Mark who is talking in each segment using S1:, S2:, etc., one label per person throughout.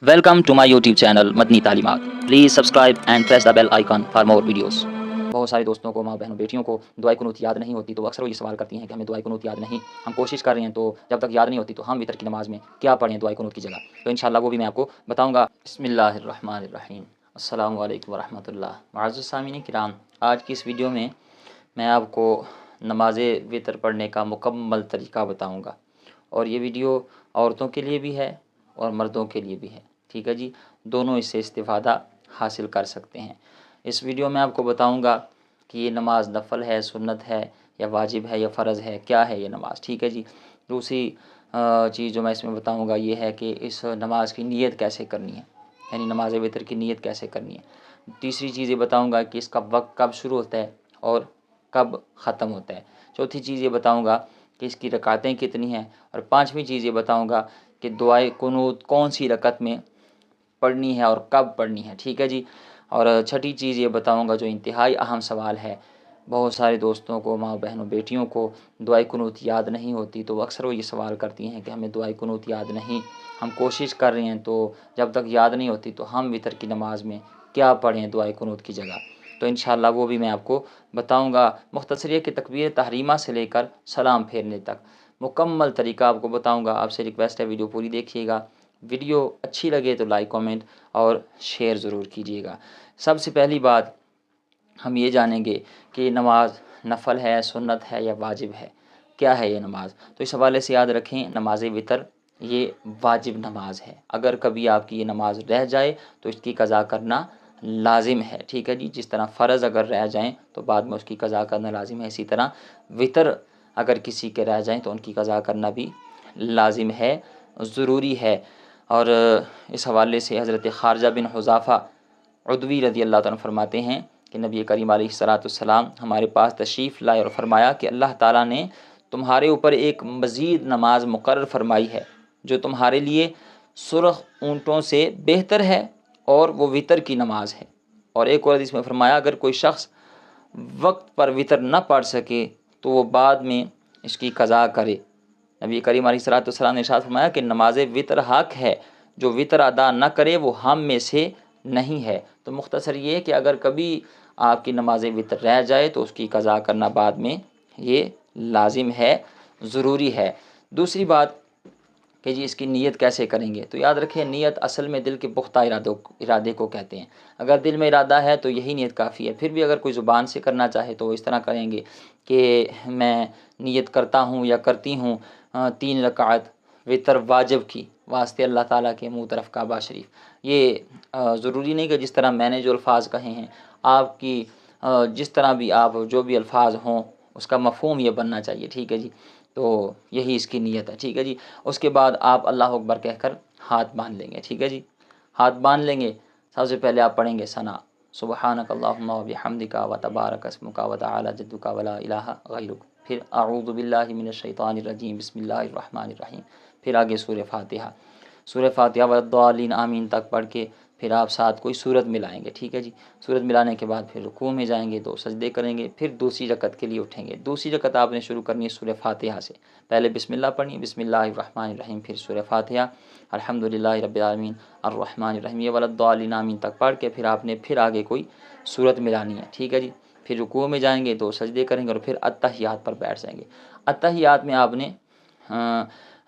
S1: Welcome to my YouTube channel Madani Talimat. Please subscribe and press the bell icon for more videos. बहुत सारे दोस्तों को, माँ बहनों, बेटियों को दुआए कुनूत याद नहीं होती, तो अक्सर वो ये सवाल करती हैं कि हमें दुआए कुनूत याद नहीं, हम कोशिश कर रहे हैं, तो जब तक याद नहीं होती तो हम वितर की नमाज़ में क्या पढ़ें दुआए कुनूत की जगह। तो इंशाअल्लाह वो भी मैं आपको बताऊँगा। बिस्मिल्लाहिर्रहमानिर्रहीम, अस्सलामु अलैकुम वरहमतुल्लाह। मुअज़्ज़ज़ सामीन किराम, आज की इस वीडियो में मैं आपको नमाज़ वितर पढ़ने का मुकम्मल तरीका बताऊँगा, और ये वीडियो औरतों के लिए भी है और मर्दों के लिए भी है। ठीक है जी, दोनों इससे इस्तिफ़ादा हासिल कर सकते हैं। इस वीडियो में आपको बताऊंगा कि ये नमाज नफ़ल है, सुन्नत है, या वाजिब है, या फ़र्ज़ है, क्या है ये नमाज। ठीक है जी। दूसरी चीज़ जो मैं इसमें बताऊंगा ये है कि इस नमाज की नीयत कैसे करनी है, यानी नमाज वितर की नीयत कैसे करनी है। तीसरी चीज़ ये बताऊँगा कि इसका वक्त कब शुरू होता है और कब ख़त्म होता है। चौथी चीज़ ये बताऊँगा कि इसकी रकातें कितनी हैं, और पाँचवीं चीज़ ये बताऊँगा कि दुआए कुनूत कौन सी रकत में पढ़नी है और कब पढ़नी है। ठीक है जी। और छठी चीज़ ये बताऊंगा जो इंतहाई अहम सवाल है, बहुत सारे दोस्तों को, माँ बहनों, बेटियों को दुआए कुनूत याद नहीं होती, तो अक्सर वो ये सवाल करती हैं कि हमें दुआए कुनूत याद नहीं, हम कोशिश कर रहे हैं, तो जब तक याद नहीं होती तो हम वितर की नमाज़ में क्या पढ़ें दुआए कुनूत की जगह। तो इंशाअल्लाह वो भी मैं आपको बताऊँगा। मुख्तसर कि तकबीर तहरीमा से लेकर सलाम फेरने तक मुकम्मल तरीका आपको बताऊँगा। आपसे रिक्वेस्ट है वीडियो पूरी देखिएगा। वीडियो अच्छी लगे तो लाइक, कमेंट और शेयर ज़रूर कीजिएगा। सबसे पहली बात हम ये जानेंगे कि नमाज नफ़ल है, सुन्नत है, या वाजिब है, क्या है ये नमाज। तो इस हवाले से याद रखें, नमाज वितर ये वाजिब नमाज है। अगर कभी आपकी ये नमाज रह जाए तो इसकी कज़ा करना लाजिम है। ठीक है जी। जिस तरह फ़र्ज़ अगर रह जाएँ तो बाद में उसकी कज़ा करना लाजिम है, इसी तरह वितर अगर किसी के रह जाएँ तो उनकी कज़ा करना भी लाजिम है, ज़रूरी है। और इस हवाले से हज़रत खारजा बिन हुज़ाफ़ा उदवी रज़ी अल्लाह तआला फरमाते हैं कि नबी करीम अलैहिस्सलाम हमारे पास तशरीफ़ लाए और फरमाया कि अल्लाह ताला ने तुम्हारे ऊपर एक मज़ीद नमाज मुकर्रर फरमाई है जो तुम्हारे लिए सुर्ख़ ऊँटों से बेहतर है, और वो वितर की नमाज है। और एक और हदीस में फरमाया, अगर कोई शख्स वक्त पर वितर न पढ़ सके तो वो बाद में इसकी कज़ा करे। नबी करीम अलैहिस्सलाम ने इरशाद फरमाया कि नमाज वितर हक है, जो वितर अदा न करे वो हम में से नहीं है। तो मुख्तसर ये कि अगर कभी आपकी नमाज वितर रह जाए तो उसकी कज़ा करना बाद में ये लाजिम है, ज़रूरी है। दूसरी बात कि जी इसकी नीयत कैसे करेंगे, तो याद रखें, नीयत असल में दिल के पुख्ता इरादे को कहते हैं। अगर दिल में इरादा है तो यही नीयत काफ़ी है। फिर भी अगर कोई ज़ुबान से करना चाहे तो इस तरह करेंगे कि मैं नीयत करता हूँ या करती हूँ 3 रकात वितर वाजिब की वास्ते अल्लाह ताला के मुँह तरफ काबा शरीफ। ये ज़रूरी नहीं कि जिस तरह मैंने जो अल्फाज कहे हैं, आपकी जिस तरह भी आप जो भी अल्फाज हों उसका मफ़हूम ये बनना चाहिए। ठीक है जी। तो यही इसकी नीयत है। ठीक है जी। उसके बाद आप अल्लाह अकबर कहकर हाथ बांध लेंगे। ठीक है जी। हाथ बांध लेंगे। सबसे पहले आप पढ़ेंगे सना, सुबहानक अल्लाहुम्मा व बिहम्दिका व तबारक अस्मुका व तआला जद्दुका व ला इलाहा गैरुक। फिर अऊज़ु बिल्लाहि मिनश शैतानिर रजीम, बिस्मिल्लाहिर रहमानिर रहीम। फिर आगे सूरह फातिहा, सूरह फातिहा वद्दालिन आमीन तक पढ़ के फिर आप साथ कोई सूरत मिलाएंगे। ठीक है जी। सूरत मिलाने के बाद फिर रुकू में जाएंगे, 2 सजदे करेंगे, फिर दूसरी रकत के लिए उठेंगे। दूसरी रकत आपने शुरू करनी है सूरह फातिहा से। पहले बिस्मिल्लाह पढ़नी, बिस्मिल्लाहिर्रहमानिर्रहीम, फिर सूरह फातिहा, अल्हम्दुलिल्लाहि रब्बिल आलमीन अर्रहमानिर्रहीम, ये वलद्दालिन आमीन तक पढ़ के फिर आपने फिर आगे कोई सूरत मिलानी है। ठीक है जी। फिर रुकू में जाएंगे, 2 सजदे करेंगे और फिर अत्तहियात पर बैठ जाएंगे। अत्तहियात में आपने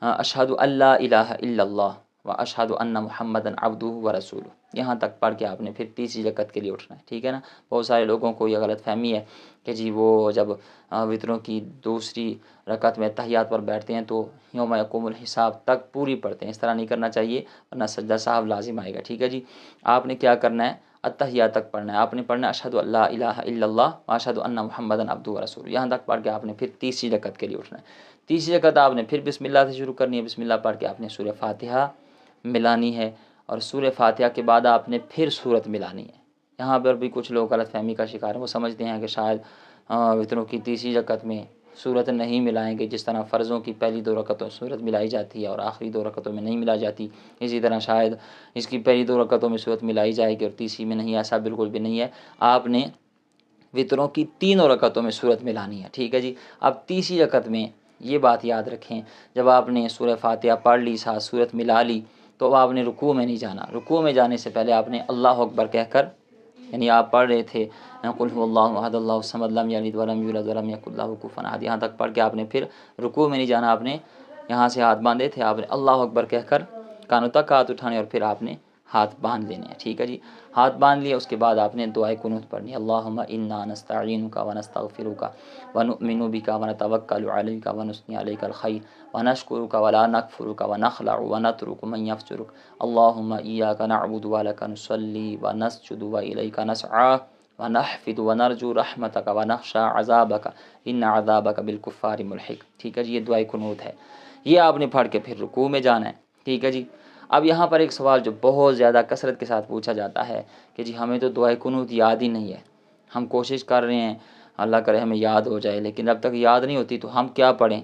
S1: अशहदु अल्ला इलाहा इल्लल्लाह व अशहदु अन्ना मुहम्मदन अब्दुहु व रसूलुहु, यहाँ तक पढ़ के आपने फिर तीसरी रकत के लिए उठना है। ठीक है ना। बहुत सारे लोगों को यह गलत फहमी है कि जी वो जब वितरों की दूसरी रकत में तहियात पर बैठते हैं तो यौम यक़ूमुल हिसाब तक पूरी पढ़ते हैं। इस तरह नहीं करना चाहिए, वरना सजदा साहब लाजिम आएगा। ठीक है जी। आपने क्या करना है, अत्तहियात तक पढ़ना है। आपने पढ़ना है अशहदु अल्ला इलाहा इल्लल्लाह व अशहदु अन्ना मुहम्मदन अब्दुहु व रसूलुहु, यहाँ तक पढ़ के आपने फिर तीसरी रकत के लिए उठना है। तीसरी रकत आपने फिर बिस्मिल्लाह से शुरू करनी है। बिस्मिल्लाह पढ़ के आपने सूरह फातिहा मिलानी है, और सूरह फातिहा के बाद आपने फिर सूरत मिलानी है। यहाँ पर भी कुछ लोग गलत फहमी का शिकार हैं। वो समझते हैं कि शायद वितरों की तीसरी रकत में सूरत नहीं मिलाएंगे, जिस तरह फ़र्ज़ों की पहली 2 रकतों में सूरत मिलाई जाती है और आखिरी 2 रकतों में नहीं मिलाई जाती, इसी तरह शायद इसकी पहली 2 रकतों में सूरत मिलाई जाएगी और तीसरी में नहीं। ऐसा बिल्कुल भी नहीं है। आपने वितरों की 3 रकतों में सूरत मिलानी है। ठीक है जी। अब तीसरी रकत में ये बात याद रखें, जब आपने सूरह फातिहा पढ़ ली, साथ सूरत मिला ली, تو اب آپ نے رکوع میں نہیں جانا، رکوع میں جانے سے پہلے آپ نے اللہ اکبر کہہ کر، یعنی آپ پڑھ رہے تھے قل هو اللہ احد اللہ الصمد لم یلد ولم یولد ولم یکن لہ کفوا احد، یہاں تک پڑھ کے آپ نے پھر رکوع میں نہیں جانا، آپ نے یہاں سے ہاتھ باندھے تھے، آپ نے اللہ اکبر کہہ کر کانوں تک ہاتھ اٹھانے اور پھر آپ نے ہاتھ باندھ لینے ہیں، ٹھیک ہے جی۔ ہاتھ باندھ لیے، اس کے بعد آپ نے دعائے قنوت پڑھنی ہے، اللہم انا نستعینک ونستغفرک ونؤمن بک ونتوکل علیک ونثنی علیک الخیر ونشکرک ولا نکفرک ونخلع ونترک من یفجرک اللہم ایاک نعبد ولک نصلی ونسجد والیک نسعی ونحفظ ونرجو رحمتک ونخشى عذابک ان عذابک بالکفار ملحق، ٹھیک ہے جی۔ یہ دعائے قنوت ہے، یہ آپ نے پڑھ کے پھر رکوع میں جانا ہے، ٹھیک ہے جی۔ اب یہاں پر ایک سوال جو بہت زیادہ کثرت کے ساتھ پوچھا جاتا ہے کہ جی ہمیں تو دعائے قنوت یاد ہی نہیں ہے، ہم کوشش کر رہے ہیں اللہ کرے ہمیں یاد ہو جائے، لیکن اب تک یاد نہیں ہوتی تو ہم کیا پڑھیں،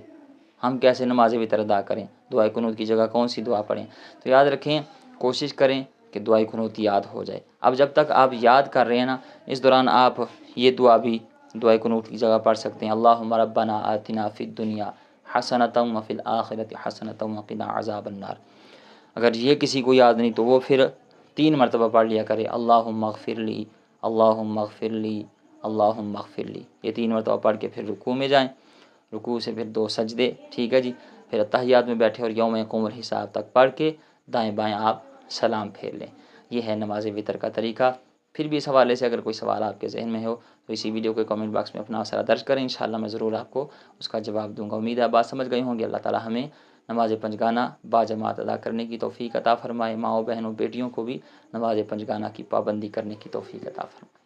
S1: ہم کیسے نماز وتر ادا کریں، دعائے قنوت کی جگہ کون سی دعا پڑھیں؟ تو یاد رکھیں، کوشش کریں کہ دعائے قنوت یاد ہو جائے۔ اب جب تک آپ یاد کر رہے ہیں نا، اس دوران آپ یہ دعا بھی دعائے قنوت کی جگہ پڑھ سکتے ہیں، اللہم ربنا آتنا فی الدنیا حسنۃ وفی الآخرۃ حسنۃ وقنا عذاب النار۔ اگر یہ کسی کو یاد نہیں تو وہ پھر 3 مرتبہ پڑھ لیا کرے، اللہم اغفر لی، اللہم اغفر لی، اللہم اغفر لی، یہ 3 مرتبہ پڑھ کے پھر رکوع میں جائیں، رکوع سے پھر 2 سجدے، ٹھیک ہے جی، پھر اتحیات میں بیٹھے اور یوم یقوم الحساب تک پڑھ کے دائیں بائیں آپ سلام پھیر لیں۔ یہ ہے نماز وتر کا طریقہ۔ پھر بھی اس حوالے سے اگر کوئی سوال آپ کے ذہن میں ہو تو اسی ویڈیو کے کامنٹ باکس میں اپنا مسئلہ درج کریں، انشاءاللہ میں ضرور آپ کو اس کا جواب دوں گا۔ امید ہے بات سمجھ گئے ہوں گے۔ اللہ تعالی ہمیں نماز پنجگانہ باجماعت ادا کرنے کی توفیق عطا فرمائے، ماؤں بہنوں بیٹیوں کو بھی نماز پنجگانہ کی پابندی کرنے کی توفیق عطا فرمائے۔